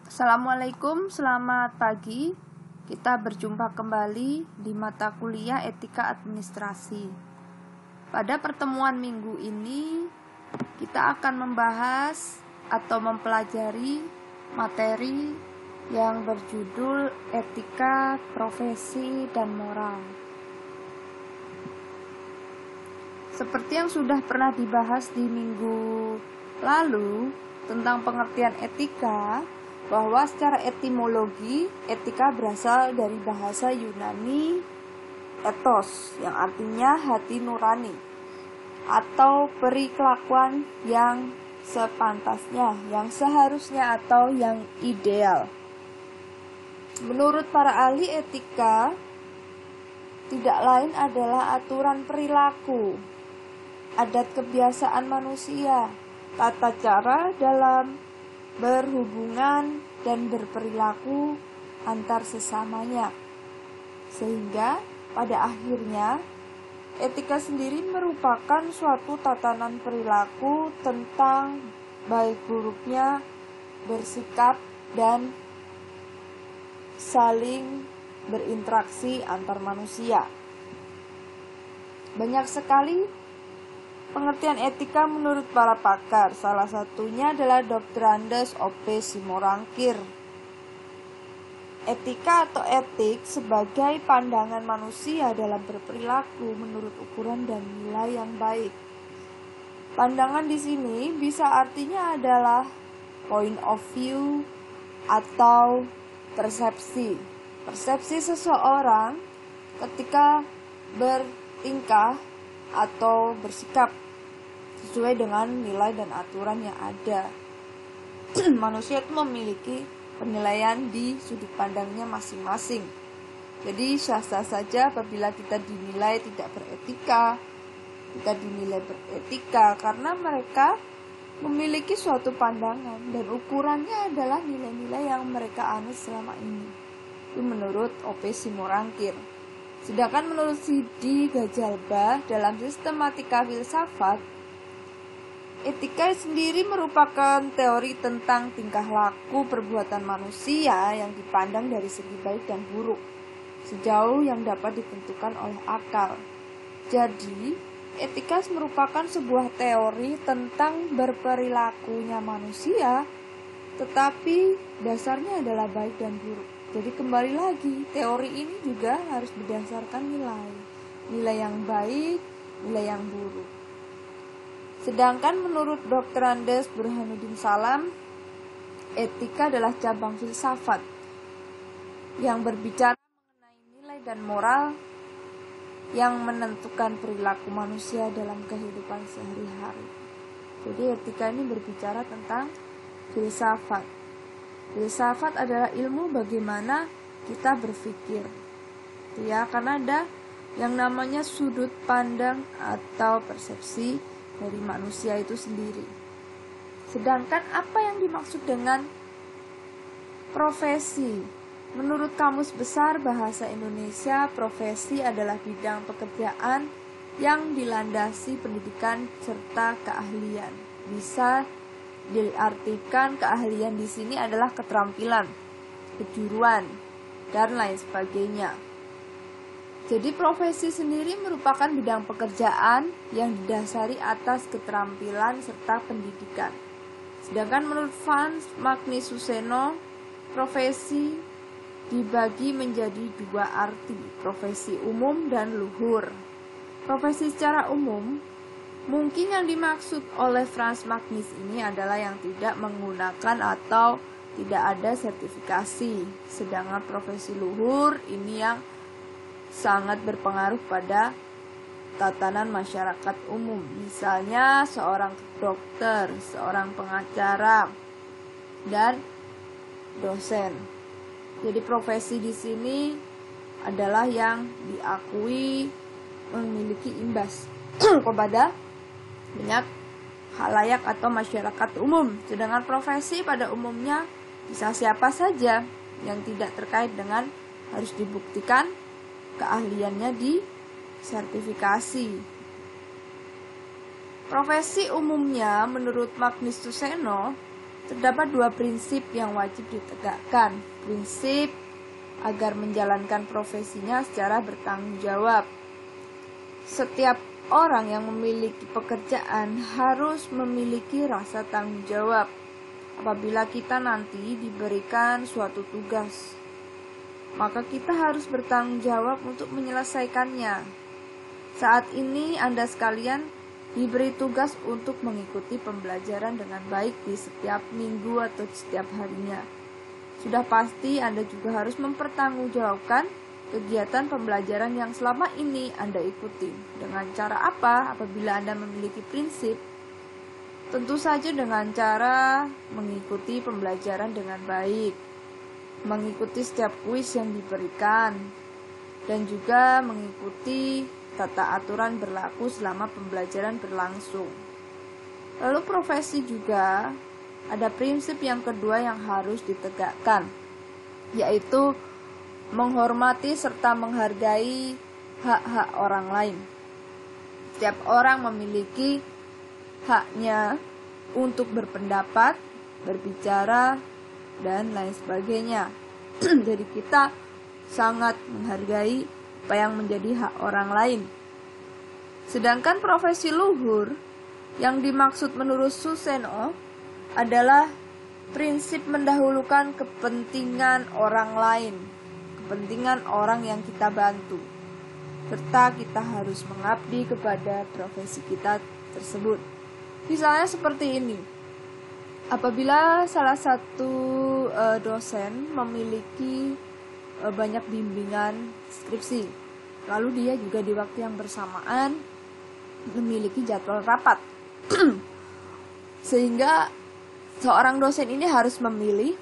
Assalamualaikum, selamat pagi. Kita berjumpa kembali di mata kuliah Etika Administrasi. Pada pertemuan minggu ini, kita akan membahas atau mempelajari materi yang berjudul Etika, Profesi, dan Moral. Seperti yang sudah pernah dibahas di minggu lalu tentang pengertian etika, bahwa secara etimologi, etika berasal dari bahasa Yunani ethos, yang artinya hati nurani, atau perilakuan yang sepantasnya, yang seharusnya, atau yang ideal. Menurut para ahli etika, tidak lain adalah aturan perilaku, adat kebiasaan manusia, tata cara dalam berhubungan dan berperilaku antar sesamanya. Sehingga pada akhirnya etika sendiri merupakan suatu tatanan perilaku tentang baik buruknya bersikap dan saling berinteraksi antar manusia. Banyak sekali pengertian etika menurut para pakar, salah satunya adalah Doctrines O.P. Simorangkir. Etika atau etik sebagai pandangan manusia dalam berperilaku menurut ukuran dan nilai yang baik. Pandangan di sini bisa artinya adalah point of view atau persepsi. Persepsi seseorang ketika bertingkah atau bersikap sesuai dengan nilai dan aturan yang ada. Manusia itu memiliki penilaian di sudut pandangnya masing-masing. Jadi sah-sah saja apabila kita dinilai tidak beretika, kita dinilai beretika karena mereka memiliki suatu pandangan dan ukurannya adalah nilai-nilai yang mereka anut selama ini. Itu menurut O.P. Simorangkir. Sedangkan menurut Sidi Gajalbah dalam sistematika filsafat, etika sendiri merupakan teori tentang tingkah laku perbuatan manusia yang dipandang dari segi baik dan buruk, sejauh yang dapat ditentukan oleh akal. Jadi, etika merupakan sebuah teori tentang berperilakunya manusia, tetapi dasarnya adalah baik dan buruk. Jadi kembali lagi, teori ini juga harus berdasarkan nilai yang baik, nilai yang buruk. Sedangkan menurut Dr. Andes Burhanuddin Salam, etika adalah cabang filsafat yang berbicara mengenai nilai dan moral yang menentukan perilaku manusia dalam kehidupan sehari-hari. Jadi etika ini berbicara tentang filsafat. Filsafat adalah ilmu bagaimana kita berpikir. Ya, karena ada yang namanya sudut pandang atau persepsi dari manusia itu sendiri. Sedangkan apa yang dimaksud dengan profesi? Menurut Kamus Besar Bahasa Indonesia, profesi adalah bidang pekerjaan yang dilandasi pendidikan serta keahlian. Bisa diartikan keahlian di sini adalah keterampilan, kejuruan, dan lain sebagainya. Jadi profesi sendiri merupakan bidang pekerjaan yang didasari atas keterampilan serta pendidikan. Sedangkan menurut Frans Magnus Suseno, profesi dibagi menjadi dua arti, profesi umum dan luhur. Profesi secara umum mungkin yang dimaksud oleh Frans Magnus ini adalah yang tidak menggunakan atau tidak ada sertifikasi. Sedangkan profesi luhur ini yang sangat berpengaruh pada tatanan masyarakat umum. Misalnya seorang dokter, seorang pengacara, dan dosen. Jadi profesi di sini adalah yang diakui memiliki imbas kepada banyak halayak atau masyarakat umum. Sedangkan profesi pada umumnya bisa siapa saja yang tidak terkait dengan harus dibuktikan keahliannya di sertifikasi. Profesi umumnya menurut Magnus Suseno Terdapat dua prinsip yang wajib ditegakkan. Prinsip agar menjalankan profesinya secara bertanggung jawab. Setiap orang yang memiliki pekerjaan harus memiliki rasa tanggung jawab apabila kita nanti diberikan suatu tugas. Maka kita harus bertanggung jawab untuk menyelesaikannya. Saat ini Anda sekalian diberi tugas untuk mengikuti pembelajaran dengan baik di setiap minggu atau setiap harinya. Sudah pasti Anda juga harus mempertanggungjawabkan kegiatan pembelajaran yang selama ini Anda ikuti. Dengan cara apa? Apabila Anda memiliki prinsip, tentu saja dengan cara mengikuti pembelajaran dengan baik, mengikuti setiap kuis yang diberikan, dan juga mengikuti tata aturan berlaku selama pembelajaran berlangsung. Lalu profesi juga ada prinsip yang kedua yang harus ditegakkan, yaitu menghormati serta menghargai hak-hak orang lain. Setiap orang memiliki haknya untuk berpendapat, berbicara, dan lain sebagainya. Jadi kita sangat menghargai apa yang menjadi hak orang lain. Sedangkan profesi luhur yang dimaksud menurut Suseno adalah prinsip mendahulukan kepentingan orang lain, kepentingan orang yang kita bantu, serta kita harus mengabdi kepada profesi kita tersebut. Misalnya seperti ini. Apabila salah satu dosen memiliki banyak bimbingan skripsi, lalu dia juga di waktu yang bersamaan memiliki jadwal rapat. Sehingga seorang dosen ini harus memilih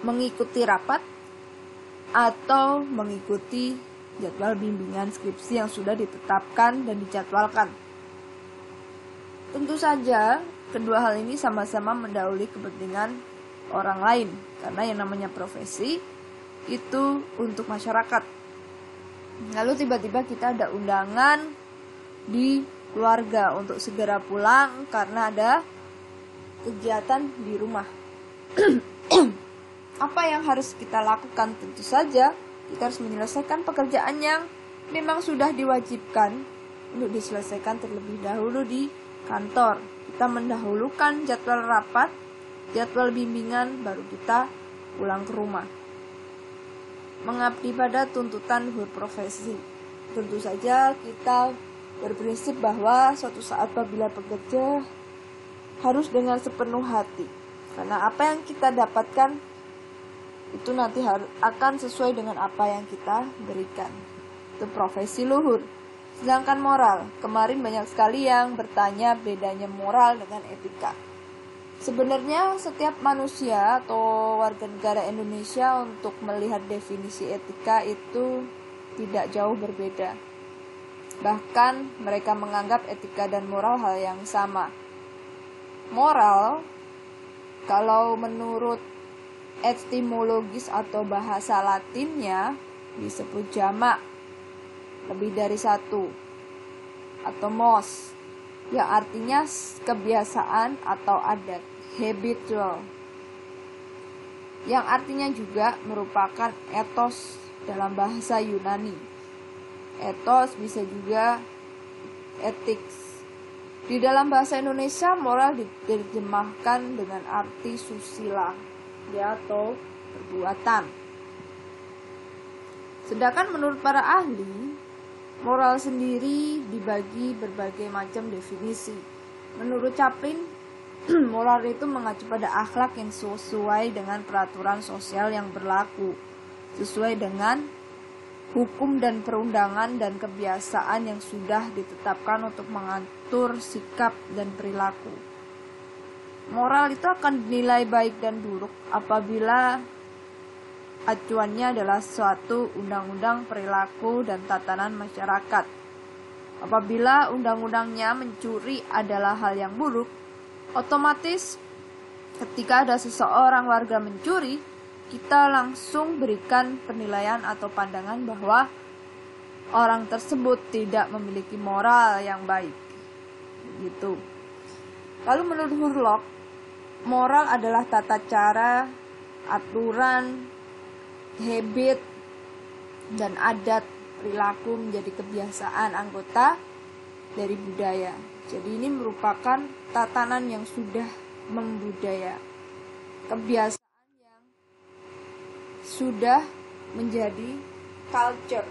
mengikuti rapat atau mengikuti jadwal bimbingan skripsi yang sudah ditetapkan dan dijadwalkan. Tentu saja kedua hal ini sama-sama mendahului kepentingan orang lain, karena yang namanya profesi itu untuk masyarakat. Lalu tiba-tiba kita ada undangan di keluarga untuk segera pulang karena ada kegiatan di rumah. Apa yang harus kita lakukan? Tentu saja kita harus menyelesaikan pekerjaan yang memang sudah diwajibkan untuk diselesaikan terlebih dahulu di kantor. Kita mendahulukan jadwal rapat, jadwal bimbingan, baru kita pulang ke rumah. Mengabdi pada tuntutan berprofesi. Tentu saja kita berprinsip bahwa suatu saat apabila bekerja harus dengan sepenuh hati. Karena apa yang kita dapatkan itu nanti akan sesuai dengan apa yang kita berikan. Itu profesi luhur. Sedangkan moral, kemarin banyak sekali yang bertanya bedanya moral dengan etika. Sebenarnya setiap manusia atau warga negara Indonesia untuk melihat definisi etika itu tidak jauh berbeda. Bahkan mereka menganggap etika dan moral hal yang sama. Moral, kalau menurut etimologis atau bahasa Latinnya disebut jamak, lebih dari satu, atau mos, yang artinya kebiasaan atau adat, habitual, yang artinya juga merupakan etos dalam bahasa Yunani. Etos bisa juga ethics. Di dalam bahasa Indonesia, moral diterjemahkan dengan arti susila, atau perbuatan. Sedangkan menurut para ahli, moral sendiri dibagi berbagai macam definisi. Menurut Chaplin, moral itu mengacu pada akhlak yang sesuai dengan peraturan sosial yang berlaku, sesuai dengan hukum dan perundangan dan kebiasaan yang sudah ditetapkan untuk mengatur sikap dan perilaku. Moral itu akan dinilai baik dan buruk apabila acuannya adalah suatu undang-undang perilaku dan tatanan masyarakat. Apabila undang-undangnya mencuri adalah hal yang buruk, otomatis ketika ada seseorang warga mencuri, kita langsung berikan penilaian atau pandangan bahwa orang tersebut tidak memiliki moral yang baik. Begitu. Lalu menurut Hurlok, moral adalah tata cara, aturan, habit, dan adat perilaku menjadi kebiasaan anggota dari budaya. Jadi ini merupakan tatanan yang sudah membudaya, kebiasaan yang sudah menjadi culture,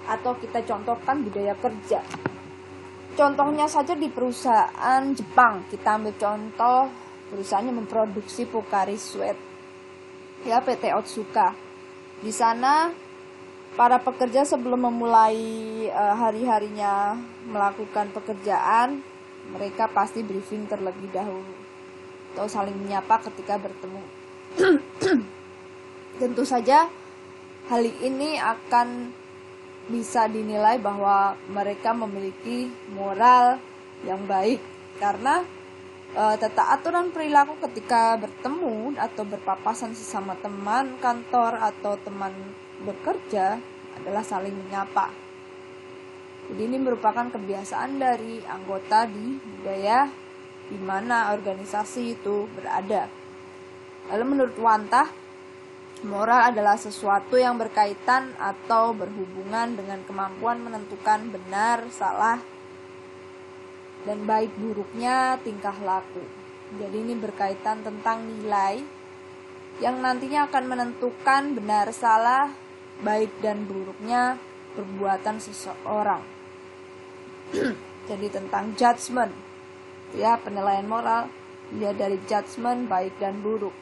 atau kita contohkan budaya kerja. Contohnya saja di perusahaan Jepang, kita ambil contoh perusahaannya memproduksi Pocari Sweat, ya, PT Otsuka. Di sana para pekerja sebelum memulai hari-harinya melakukan pekerjaan, mereka pasti briefing terlebih dahulu atau saling menyapa ketika bertemu. Tentu saja hal ini akan bisa dinilai bahwa mereka memiliki moral yang baik, karena tata aturan perilaku ketika bertemu atau berpapasan sesama teman kantor atau teman bekerja adalah saling menyapa. Jadi ini merupakan kebiasaan dari anggota di budaya di mana organisasi itu berada. Lalu menurut Wantah, moral adalah sesuatu yang berkaitan atau berhubungan dengan kemampuan menentukan benar, salah, dan baik buruknya tingkah laku. Jadi ini berkaitan tentang nilai yang nantinya akan menentukan benar, salah, baik dan buruknya perbuatan seseorang. Jadi tentang judgment, ya, penilaian moral dia dari judgment baik dan buruk.